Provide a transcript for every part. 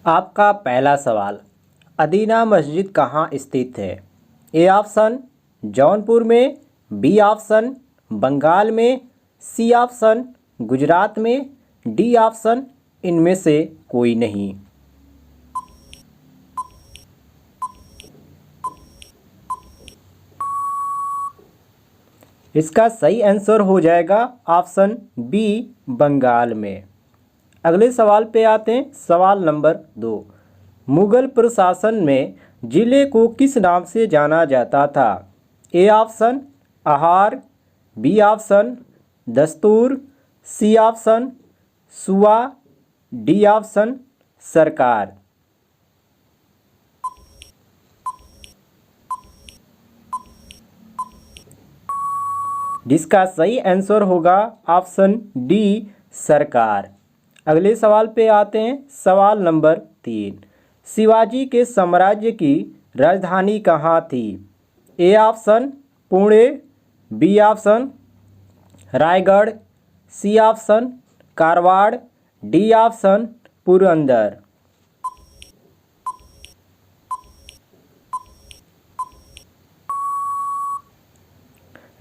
आपका पहला सवाल, अदीना मस्जिद कहाँ स्थित है? ए ऑप्शन जौनपुर में, बी ऑप्शन बंगाल में, सी ऑप्शन गुजरात में, डी ऑप्शन इनमें से कोई नहीं। इसका सही आंसर हो जाएगा ऑप्शन बी, बंगाल में। अगले सवाल पे आते हैं। सवाल नंबर 2, मुगल प्रशासन में जिले को किस नाम से जाना जाता था? ए ऑप्शन आहार, बी ऑप्शन दस्तूर, सी ऑप्शन सुआ, डी ऑप्शन सरकार। जिसका सही आंसर होगा ऑप्शन डी, सरकार। अगले सवाल पे आते हैं। सवाल नंबर 3, शिवाजी के साम्राज्य की राजधानी कहाँ थी? A option Pune, B option Raigad, C option Karwar, D option Purandar.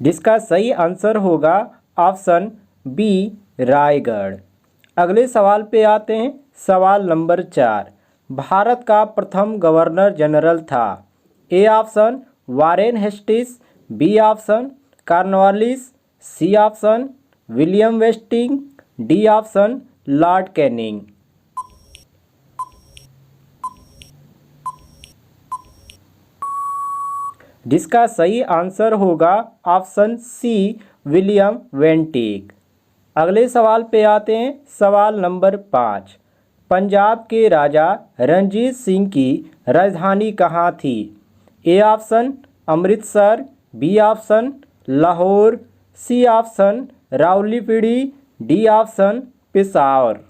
जिसका सही आंसर होगा ऑप्शन बी, रायगढ़। अगले सवाल पे आते हैं। सवाल नंबर 4, भारत का प्रथम गवर्नर जनरल था? A option Warren Hastings, B option Cornwallis, C option William वेस्टिंग, डी ऑप्शन लॉर्ड कैनिंग। जिसका सही आंसर होगा ऑप्शन सी, विलियम वेंटिक। अगले सवाल पे आते हैं। सवाल नंबर 5, पंजाब के राजा रणजीत सिंह की राजधानी कहाँ थी? A option Amritsar, B option Lahore, C option Rawalpindi, D option Peshawar.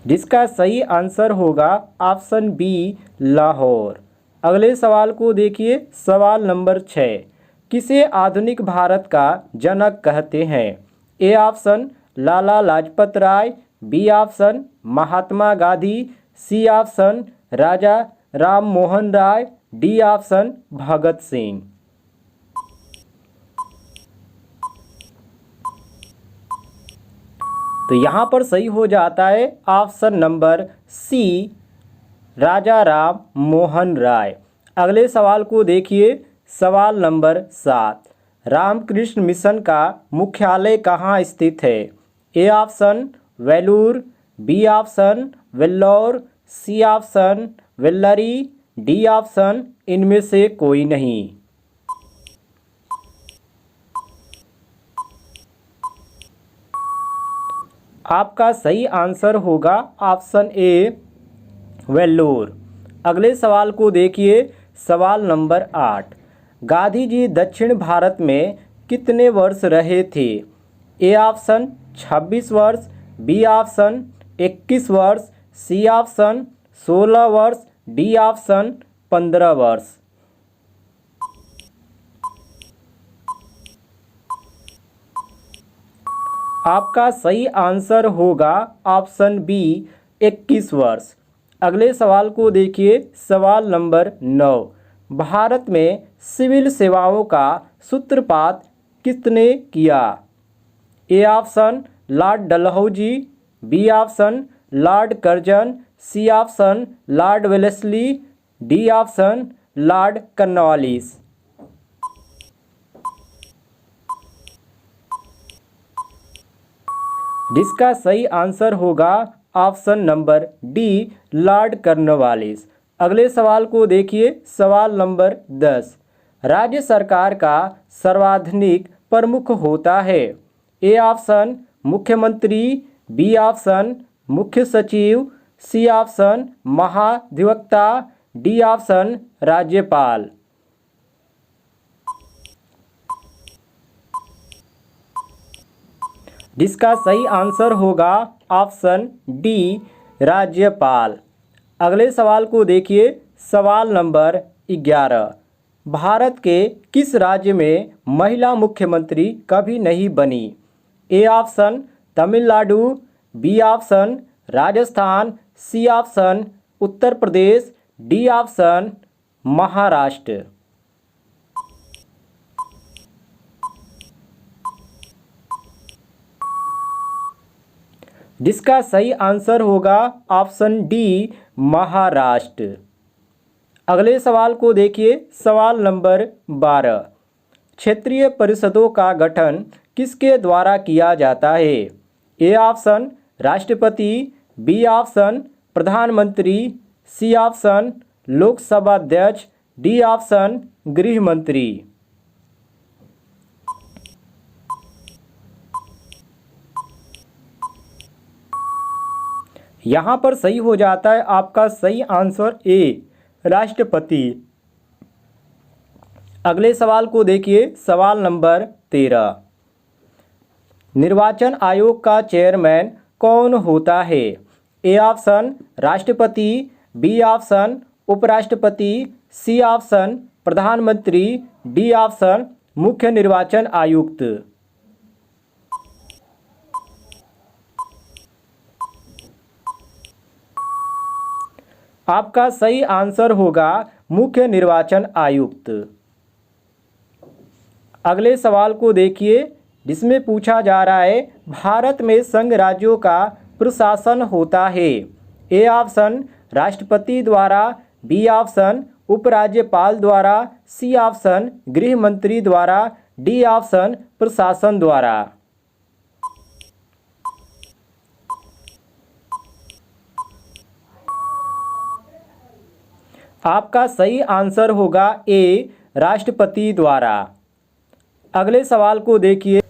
जिसका सही आंसर होगा ऑप्शन बी, लाहौर। अगले सवाल को देखिए। सवाल नंबर 6, किसे आधुनिक भारत का जनक कहते हैं? A option Lala Lajpat Rai, B option Mahatma Gandhi, C option Raja Ram Mohan Roy, D option Bhagat Singh. तो यहाँ पर सही हो जाता है option number C, Raja Ram Mohan Roy. अगले सवाल को देखिए। सवाल नंबर 7, रामकृष्ण मिशन का मुख्यालय कहाँ स्थित है? A option Velur, B option Vellore, C option Vellari, D option इनमें से कोई नहीं। आपका सही आंसर होगा ऑप्शन ए, वेल्लोर। अगले सवाल को देखिए। सवाल नंबर 8, गांधी जी दक्षिण भारत में कितने वर्ष रहे थे? ए ऑप्शन 26 वर्ष, बी ऑप्शन 21 वर्ष, सी ऑप्शन 16 वर्ष, डी ऑप्शन 15 वर्ष। आपका सही आंसर होगा ऑप्शन बी, 21 वर्ष। अगले सवाल को देखिए। सवाल नंबर 9, भारत में सिविल सेवाओं का सूत्रपात किसने किया? A option Lord Dalhousie, B option Lord Curzon, C option Lord Wellesley, D option Lord Cornwallis. जिसका सही आंसर होगा option number D, Lord Cornwallis. अगले सवाल को देखिए। सवाल नंबर 10, राज्य सरकार का सर्वाधिक प्रमुख होता है? ए ऑप्शन मुख्यमंत्री, बी ऑप्शन मुख्य सचिव, सी ऑप्शन महाधिवक्ता, डी ऑप्शन राज्यपाल। जिसका सही आंसर होगा ऑप्शन डी, राज्यपाल। अगले सवाल को देखिए। सवाल नंबर 11, भारत के किस राज्य में महिला मुख्यमंत्री कभी नहीं बनी? A option Tamil Nadu, B option Rajasthan, C option Uttar Pradesh, D option Maharashtra. जिसका सही आंसर होगा ऑप्शन डी महाराष्ट्र। अगले सवाल को देखिए, सवाल नंबर 12। क्षेत्रीय परिषदों का गठन किसके द्वारा किया जाता है? ए ऑप्शन राष्ट्रपति, बी ऑप्शन प्रधानमंत्री, सी ऑप्शन लोकसभा अध्यक्ष, डी ऑप्शन गृह मंत्री। यहाँ पर सही हो जाता है आपका सही आंसर ए राष्ट्रपति। अगले सवाल को देखिए, सवाल नंबर 13। निर्वाचन आयोग का चेयरमैन कौन होता है? ए ऑप्शन राष्ट्रपति, बी ऑप्शन उपराष्ट्रपति, सी ऑप्शन प्रधानमंत्री, डी ऑप्शन मुख्य निर्वाचन आयुक्त। आपका सही आंसर होगा मुख्य निर्वाचन आयुक्त। अगले सवाल को देखिए, जिसमें पूछा जा रहा है भारत में संघ राज्यों का प्रशासन होता है। ए ऑप्शन राष्ट्रपति द्वारा, बी ऑप्शन उपराज्यपाल द्वारा, सी ऑप्शन गृह मंत्री द्वारा, डी ऑप्शन प्रशासन द्वारा। आपका सही आंसर होगा ए राष्ट्रपति द्वारा। अगले सवाल को देखिए,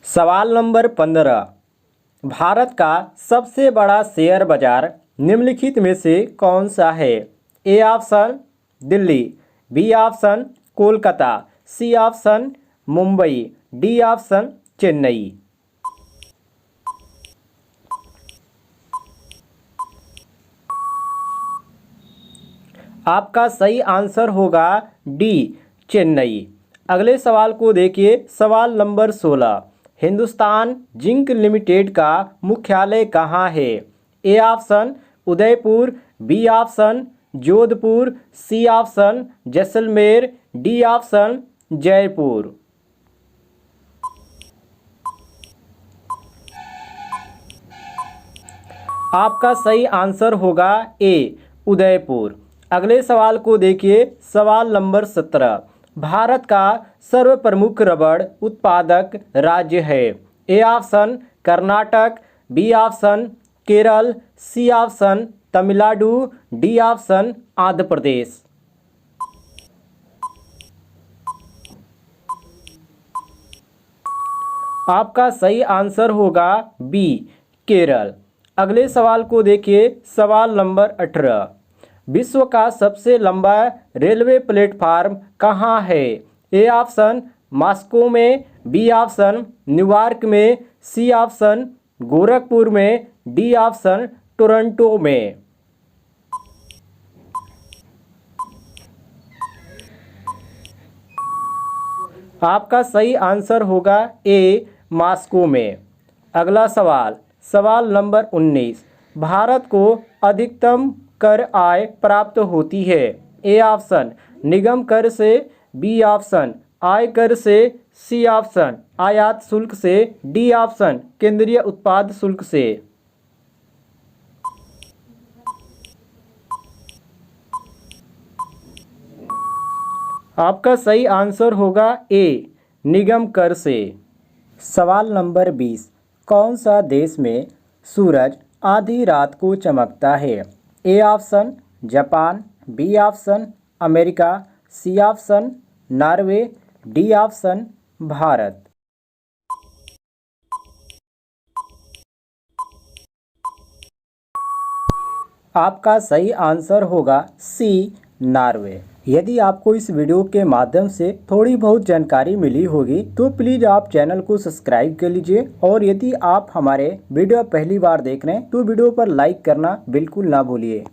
सवाल नंबर 15। भारत का सबसे बड़ा शेयर बाजार निम्नलिखित में से कौन सा है? A option Delhi, B option Kolkata, C option Mumbai, D option Chennai. आपका सही आंसर होगा डी चेन्नई। अगले सवाल को देखिए, सवाल नंबर 16। हिंदुस्तान जिंक लिमिटेड का मुख्यालय कहाँ है? A option Udaipur, B option Jodhpur, C option Jaisalmer, D option Jaipur. आपका सही आंसर होगा ए उदयपुर। अगले सवाल को देखिए, सवाल नंबर 17। भारत का सर्व प्रमुख रबड़ उत्पादक राज्य है? A option Karnataka, B option Kerala, C option Tamil Nadu, D option Andhra Pradesh. आपका सही आंसर होगा बी केरल। अगले सवाल को देखिए, सवाल नंबर 18। विश्व का सबसे लंबा रेलवे प्लेटफार्म कहाँ है? ए ऑप्शन मॉस्को में, बी ऑप्शन न्यूयॉर्क में, सी ऑप्शन गोरखपुर में, डी ऑप्शन टोरंटो में। आपका सही आंसर होगा ए मॉस्को में। अगला सवाल, सवाल नंबर 19। भारत को अधिकतम कर आय प्राप्त होती है? ए ऑप्शन निगम कर से, बी ऑप्शन आय कर से, सी ऑप्शन आयात शुल्क से, डी ऑप्शन केंद्रीय उत्पाद शुल्क से। आपका सही आंसर होगा ए निगम कर से। सवाल नंबर 20। कौन सा देश में सूरज आधी रात को चमकता है? A option Japan, B option America, C option Norway, D option Bharat. आपका सही आंसर होगा सी नॉर्वे। यदि आपको इस वीडियो के माध्यम से थोड़ी बहुत जानकारी मिली होगी तो प्लीज़ आप चैनल को सब्सक्राइब कर लीजिए, और यदि आप हमारे वीडियो पहली बार देख रहे हैं तो वीडियो पर लाइक करना बिल्कुल ना भूलिए।